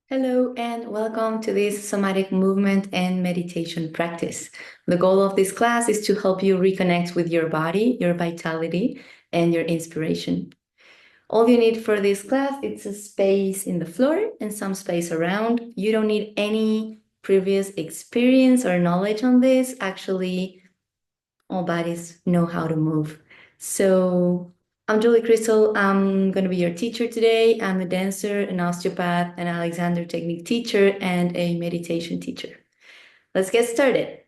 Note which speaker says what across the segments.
Speaker 1: Hello and welcome to this somatic movement and meditation practice. The goal of this class is to help you reconnect with your body, your vitality, and your inspiration. All you need for this class is a space in the floor and some space around. You don't need any previous experience or knowledge on this. Actually, all bodies know how to move. So I'm Julie Crystal. I'm going to be your teacher today. I'm a dancer, an osteopath, an Alexander Technique teacher, and a meditation teacher. Let's get started.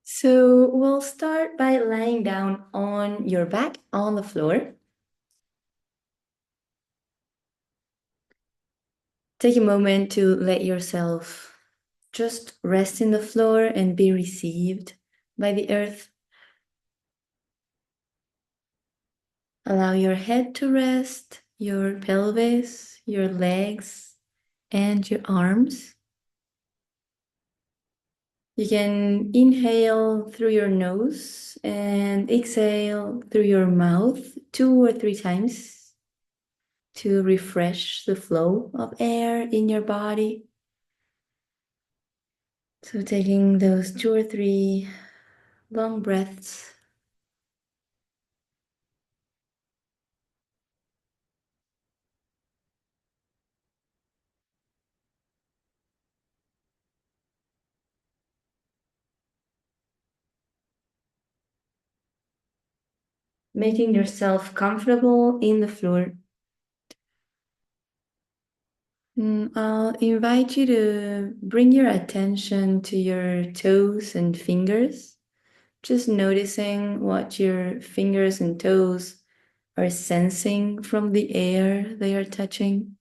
Speaker 1: So we'll start by lying down on your back on the floor. Take a moment to let yourself just rest in the floor and be received by the earth. Allow your head to rest, your pelvis, your legs, and your arms. You can inhale through your nose and exhale through your mouth 2 or 3 times to refresh the flow of air in your body. So taking those 2 or 3 long breaths. Making yourself comfortable in the floor. I'll invite you to bring your attention to your toes and fingers, just noticing what your fingers and toes are sensing from the air they are touching.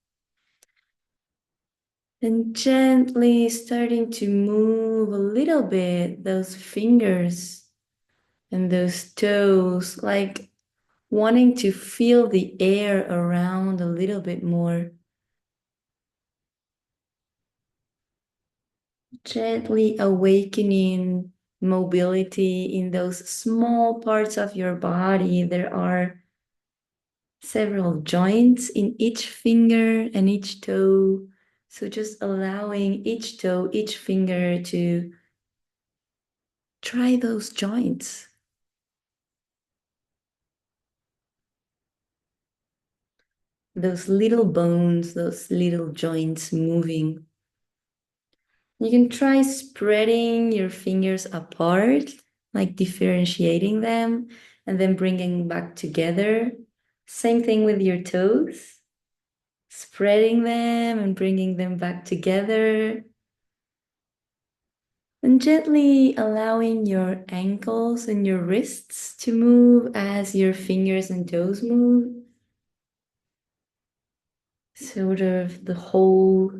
Speaker 1: And gently starting to move a little bit those fingers and those toes, like wanting to feel the air around a little bit more. Gently awakening mobility in those small parts of your body. There are several joints in each finger and each toe. So just allowing each toe, each finger to try those joints. Those little bones, those little joints moving. You can try spreading your fingers apart, like differentiating them, and then bringing back together. Same thing with your toes, spreading them and bringing them back together. And gently allowing your ankles and your wrists to move as your fingers and toes move. Sort of the whole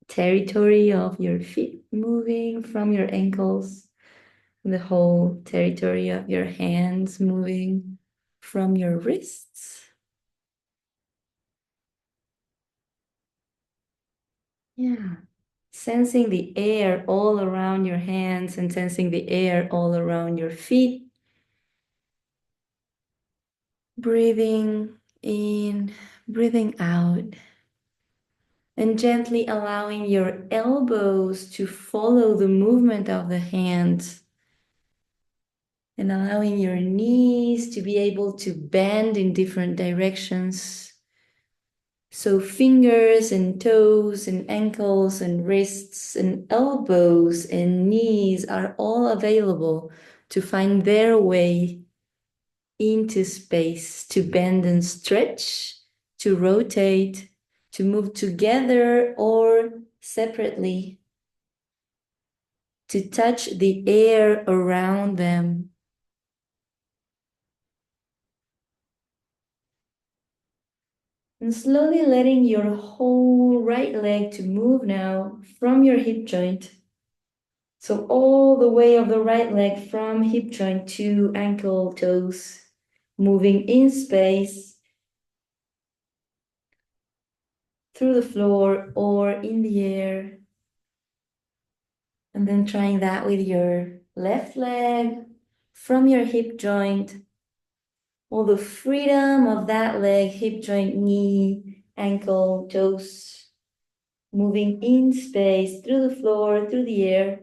Speaker 1: territory of your feet moving from your ankles, the whole territory of your hands moving from your wrists. Yeah. Sensing the air all around your hands and sensing the air all around your feet. Breathing in, breathing out. And gently allowing your elbows to follow the movement of the hands. And allowing your knees to be able to bend in different directions. So fingers and toes and ankles and wrists and elbows and knees are all available to find their way into space, to bend and stretch, to rotate, to move together or separately, to touch the air around them. And slowly letting your whole right leg to move now from your hip joint. So all the way of the right leg from hip joint to ankle toes, moving in space, through the floor or in the air. And then trying that with your left leg from your hip joint. All the freedom of that leg, hip joint, knee, ankle, toes. moving in space, through the floor, through the air.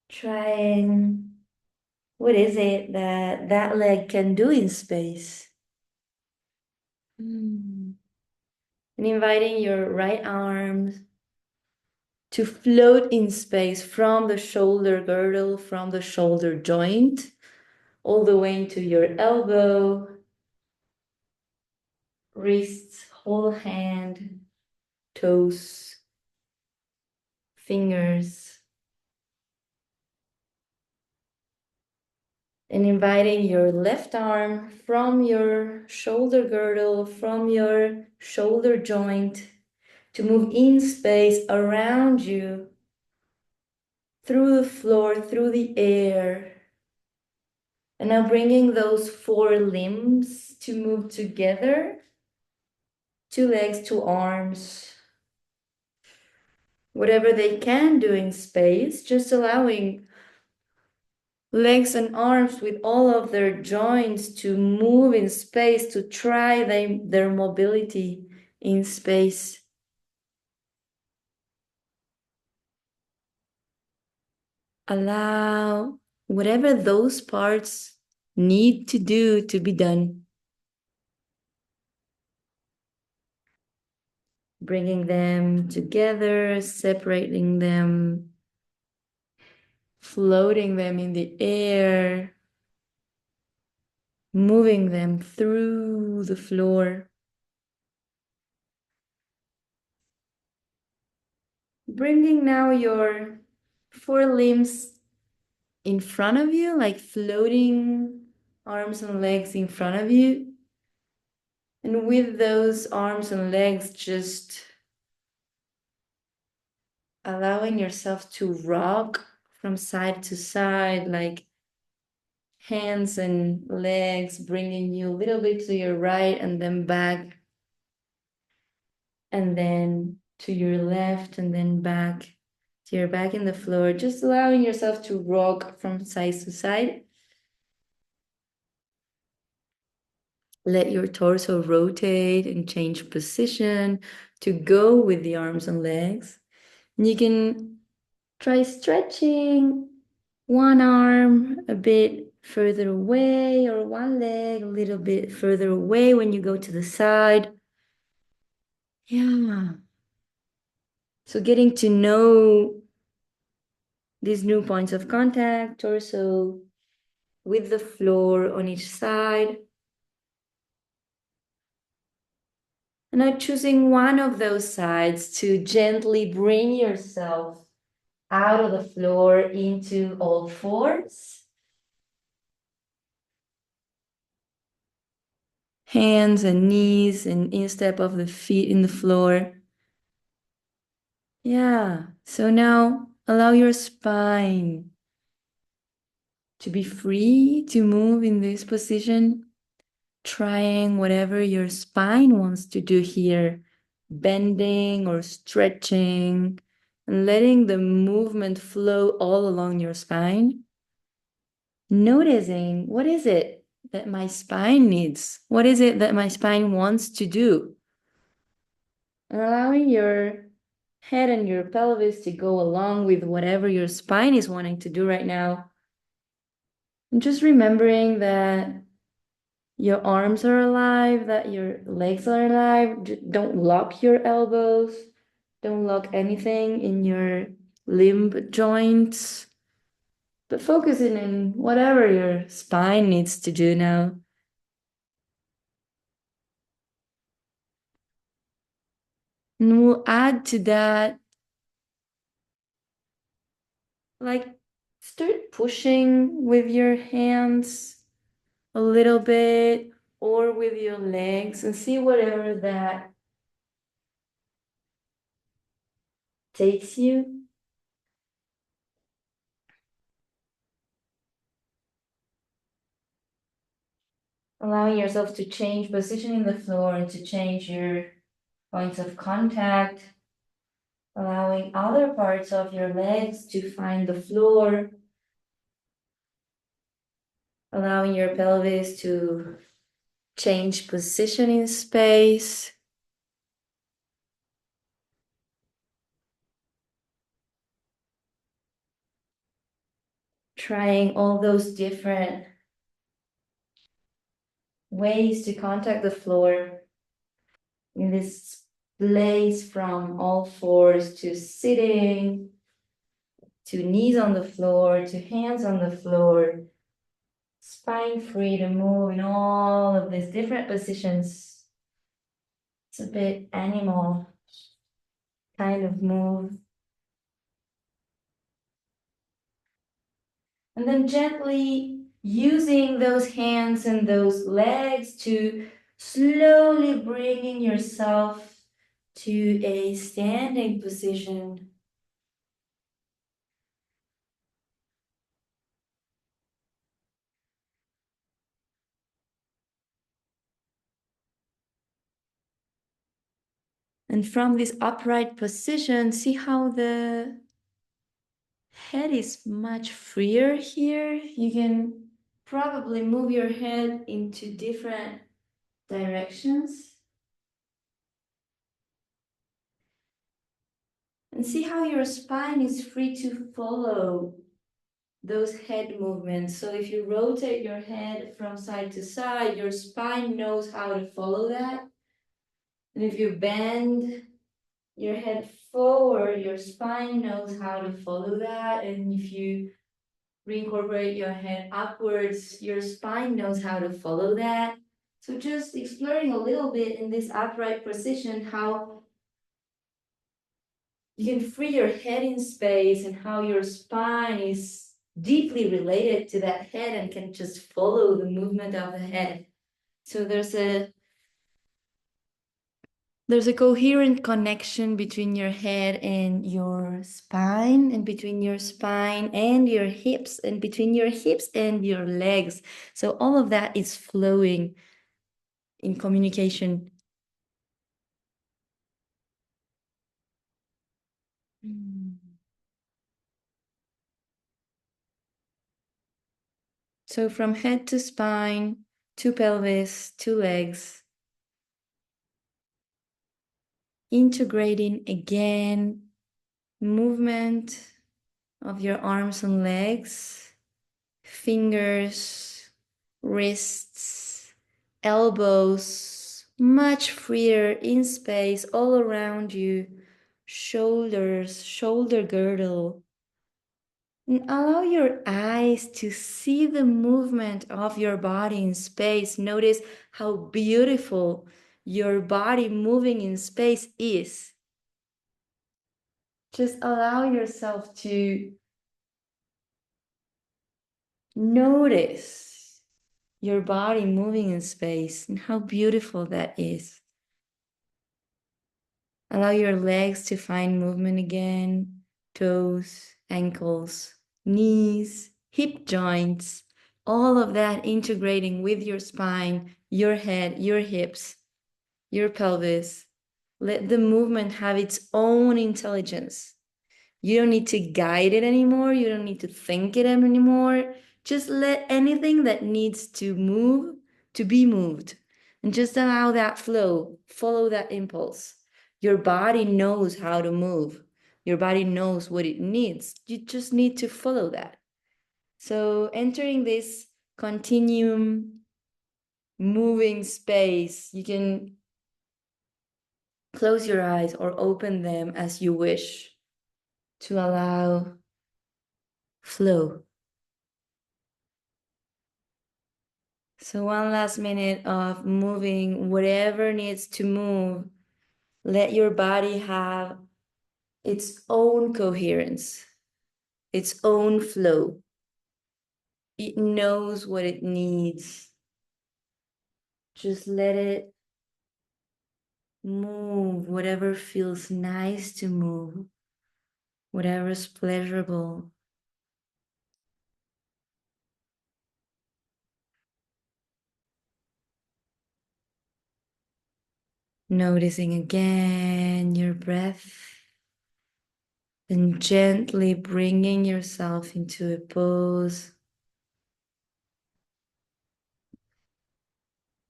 Speaker 1: Trying, what is it that that leg can do in space? And inviting your right arm to float in space from the shoulder girdle, from the shoulder joint, all the way into your elbow, wrists, whole hand, toes, fingers, and inviting your left arm from your shoulder girdle, from your shoulder joint, to move in space around you, through the floor, through the air. And now bringing those four limbs to move together, two legs, two arms, whatever they can do in space, just allowing legs and arms with all of their joints to move in space, to try their mobility in space. Allow whatever those parts need to do to be done. Bringing them together, separating them, floating them in the air, moving them through the floor. Bringing now your four limbs in front of you, like floating arms and legs in front of you. And with those arms and legs, just allowing yourself to rock from side to side, like hands and legs bringing you a little bit to your right and then back, and then to your left and then back to your back in the floor, just allowing yourself to rock from side to side. Let your torso rotate and change position to go with the arms and legs. And you can try stretching one arm a bit further away or one leg a little bit further away when you go to the side. Yeah. So getting to know these new points of contact, torso with the floor on each side. And now choosing one of those sides to gently bring yourself out of the floor into all fours. Hands and knees and instep of the feet in the floor. Yeah, so now allow your spine to be free to move in this position, trying whatever your spine wants to do here, bending or stretching, and letting the movement flow all along your spine. Noticing, what is it that my spine needs? What is it that my spine wants to do? And allowing your head and your pelvis to go along with whatever your spine is wanting to do right now. And just remembering that your arms are alive, that your legs are alive. Don't lock your elbows. Don't lock anything in your limb joints. But focusing in whatever your spine needs to do now. And we'll add to that, like, start pushing with your hands a little bit or with your legs and see whatever that takes you. Allowing yourself to change position in the floor and to change your points of contact. Allowing other parts of your legs to find the floor. Allowing your pelvis to change position in space. trying all those different ways to contact the floor in this place from all fours to sitting, to knees on the floor, to hands on the floor, spine free to move in all of these different positions. It's a bit animal kind of move. And then gently using those hands and those legs to slowly bringing yourself to a standing position. And from this upright position, see how the head is much freer here. You can probably move your head into different directions. And see how your spine is free to follow those head movements. So if you rotate your head from side to side, your spine knows how to follow that. And if you bend your head forward, your spine knows how to follow that. And if you reincorporate your head upwards, your spine knows how to follow that. So just exploring a little bit in this upright position, how you can free your head in space and how your spine is deeply related to that head and can just follow the movement of the head. So there's a coherent connection between your head and your spine, and between your spine and your hips, and between your hips and your legs. So all of that is flowing in communication. So from head to spine, to pelvis, to legs, integrating again movement of your arms and legs, fingers, wrists, elbows, much freer in space all around you, shoulders, shoulder girdle. And allow your eyes to see the movement of your body in space. Notice how beautiful your body moving in space is. Just allow yourself to notice your body moving in space and how beautiful that is. Allow your legs to find movement again, toes, ankles, knees, hip joints, all of that integrating with your spine, your head, your hips, your pelvis. Let the movement have its own intelligence. You don't need to guide it anymore. You don't need to think it anymore. Just let anything that needs to move to be moved. And just allow that flow. Follow that impulse. Your body knows how to move. Your body knows what it needs. You just need to follow that. So entering this continuum moving space, you can close your eyes or open them as you wish to allow flow. So one last minute of moving whatever needs to move. Let your body have its own coherence, its own flow. It knows what it needs. Just let it move whatever feels nice to move, whatever is pleasurable. Noticing again your breath and gently bringing yourself into a pose.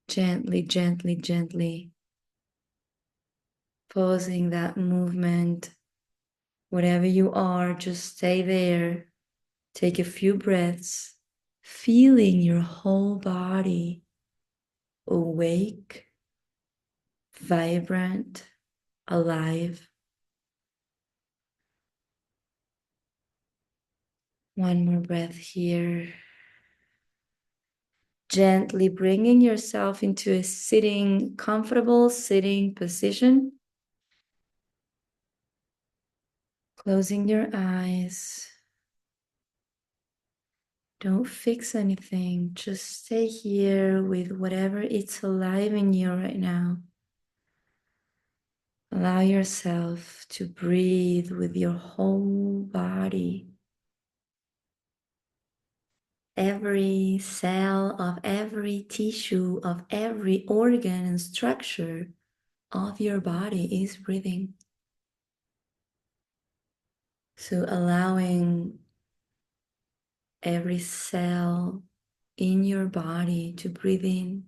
Speaker 1: Gently, gently, gently pausing that movement. Whatever you are, just stay there. Take a few breaths, feeling your whole body awake, vibrant, alive. One more breath here. Gently bringing yourself into a comfortable sitting position. Closing your eyes. Don't fix anything. Just stay here with whatever it's alive in you right now. Allow yourself to breathe with your whole body. Every cell of every tissue of every organ and structure of your body is breathing. So allowing every cell in your body to breathe in,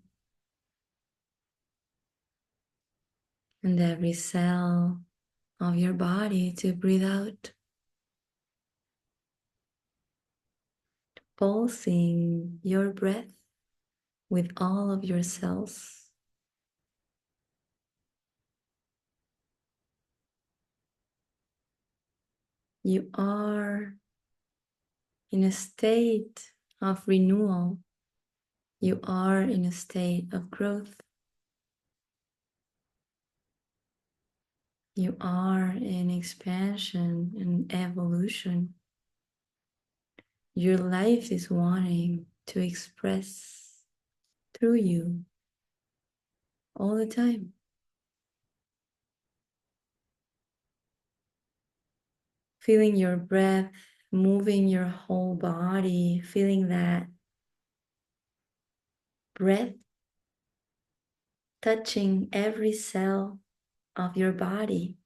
Speaker 1: and every cell of your body to breathe out, pulsing your breath with all of your cells. You are in a state of renewal. You are in a state of growth. You are in expansion and evolution. Your life is wanting to express through you all the time. Feeling your breath, moving your whole body, feeling that breath touching every cell of your body.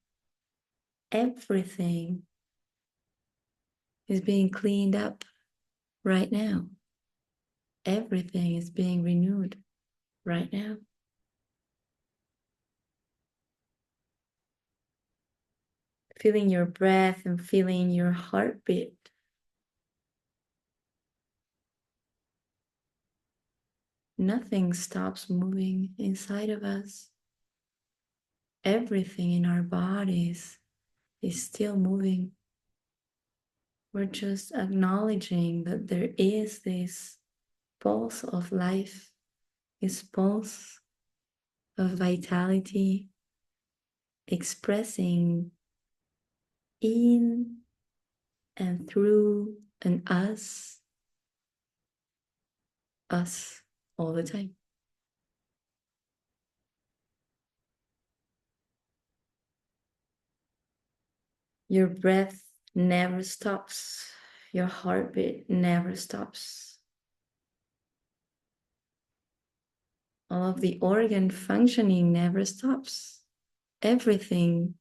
Speaker 1: Everything is being cleaned up right now. Everything is being renewed right now. Feeling your breath and feeling your heartbeat. Nothing stops moving inside of us. Everything in our bodies is still moving. We're just acknowledging that there is this pulse of life, this pulse of vitality, expressing in and through and us all the time. Your breath never stops. Your heartbeat never stops. All of the organ functioning never stops. Everything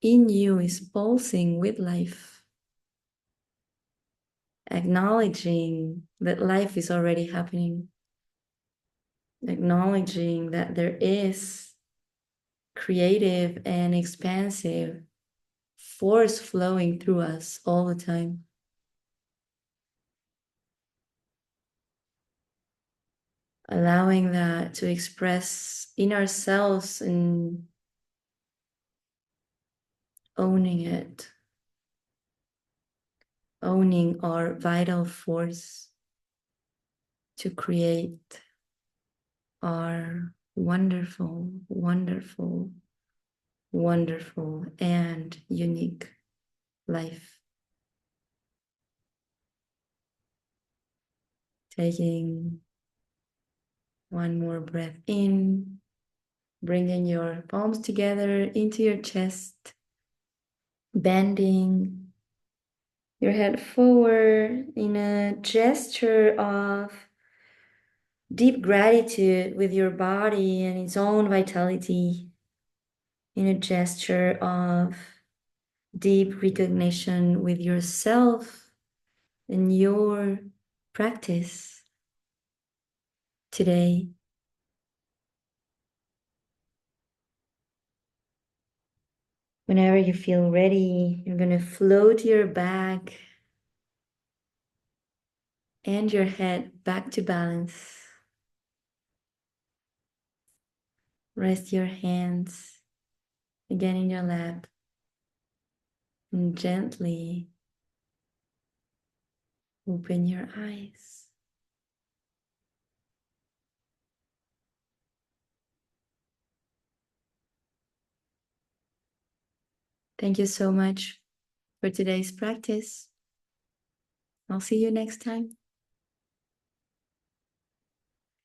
Speaker 1: in you is pulsing with life. Acknowledging that life is already happening. Acknowledging that there is creative and expansive force flowing through us all the time. Allowing that to express in ourselves and owning it. Owning our vital force to create our wonderful, wonderful, wonderful, and unique life. Taking one more breath in, bringing your palms together into your chest, bending your head forward in a gesture of deep gratitude with your body and its own vitality, in a gesture of deep recognition with yourself and your practice today. Whenever you feel ready, you're going to float your back and your head back to balance. Rest your hands again in your lap and gently open your eyes. Thank you so much for today's practice. I'll see you next time.